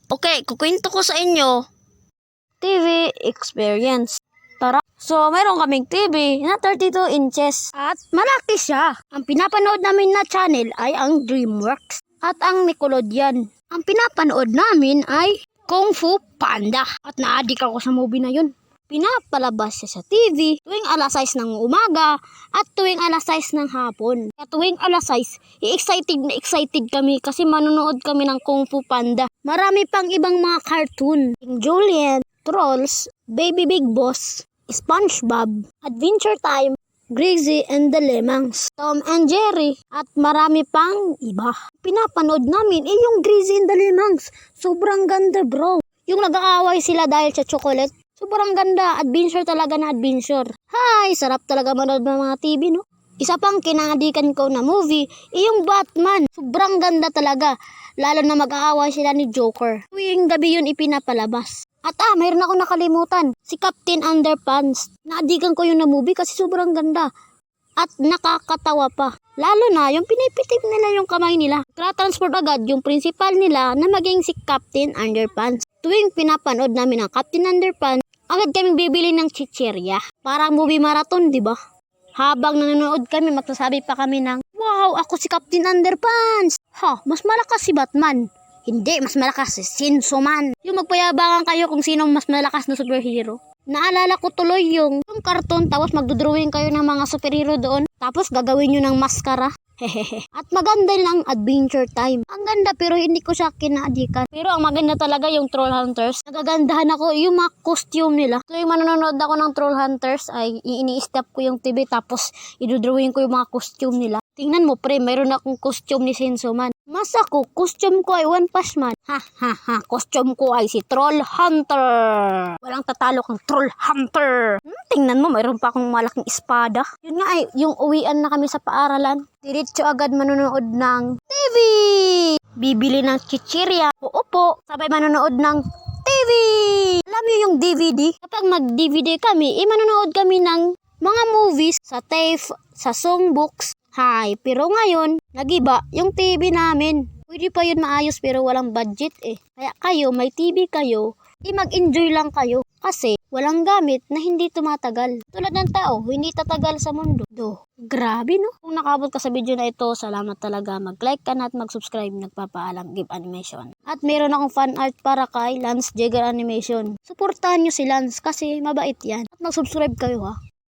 Okay, kukwento ko sa inyo. TV experience. Tara. So, mayroon kaming TV na 32 inches. At malaki siya. Ang pinapanood namin na channel ay ang DreamWorks. At ang Nickelodeon. Ang pinapanood namin ay Kung Fu Panda. At na-addict ako sa movie na yun. Pinapalabas siya sa TV tuwing alas 6 ng umaga at tuwing alas 6 ng hapon. At tuwing alas 6, excited kami kasi manonood kami ng Kung Fu Panda. Marami pang ibang mga cartoon. King Julian, Trolls, Baby Big Boss, SpongeBob, Adventure Time, Gracie and the Lemons, Tom and Jerry, at marami pang iba. Pinapanood namin yung Gracie and the Lemons. Sobrang ganda, bro. Yung nag-aaway sila dahil sa chocolate. Sobrang ganda. Adventure talaga na adventure. Hay, sarap talaga manood ng mga TV, no? Isa pang kinadikan ko na movie, yung Batman. Sobrang ganda talaga. Lalo na mag-aaway sila ni Joker. Tuwing gabi yun ipinapalabas. At mayroon ako nakalimutan. Si Captain Underpants. Naadikan ko yung na movie kasi sobrang ganda. At nakakatawa pa. Lalo na yung pinipitik nila yung kamay nila. Tra-transport agad yung principal nila na maging si Captain Underpants. Tuwing pinapanood namin ang Captain Underpants, agad kaming bibili ng chichirya. Parang movie marathon, di ba? Habang nanonood kami, magsasabi pa kami ng, wow, ako si Captain Underpants. Ha, mas malakas si Batman. Hindi, mas malakas si Chainsaw Man. Yung magpayabangan kayo kung sino mas malakas na superhero. Naalala ko tuloy yung karton, tapos magdodrawing kayo ng mga superhero doon. Tapos gagawin nyo ng maskara. Hehehe. At maganda lang Adventure Time. Ang ganda pero hindi ko siya kinaadikan. Pero ang maganda talaga yung Troll Hunters. Nagagandahan ako yung mga costume nila. So yung manonood ako ng Troll Hunters ay ini-step ko yung TV tapos idodrawing ko yung mga costume nila. Tingnan mo pre, mayroon akong costume ni Chainsaw Man. Mas ako, costume ko ay One Punch Man. Ha ha ha, costume ko ay si Troll Hunter. Walang tatalo kang Troll Hunter. Tingnan mo, mayroon pa akong malaking espada. Yun nga ay, yung uwian na kami sa paaralan. Diretso agad manonood ng TV. Bibili ng chichirya. Uupo, sabay manonood ng TV. Alam niyo yung DVD? Kapag mag-DVD kami, manonood kami ng mga movies sa tape, sa songbooks. Hay, pero ngayon, nagiba yung TV namin. Pwede pa yun maayos pero walang budget eh. Kaya kayo, may TV kayo, mag-enjoy lang kayo. Kasi walang gamit na hindi tumatagal. Tulad ng tao, hindi tatagal sa mundo. Grabe no? Kung nakabot ka sa video na ito, salamat talaga. Mag-like ka na at mag-subscribe. Nagpapaalam, Give Animation. At meron akong fan art para kay Lance Jagger Animation. Suportahan nyo si Lance kasi mabait yan. At mag-subscribe kayo ha.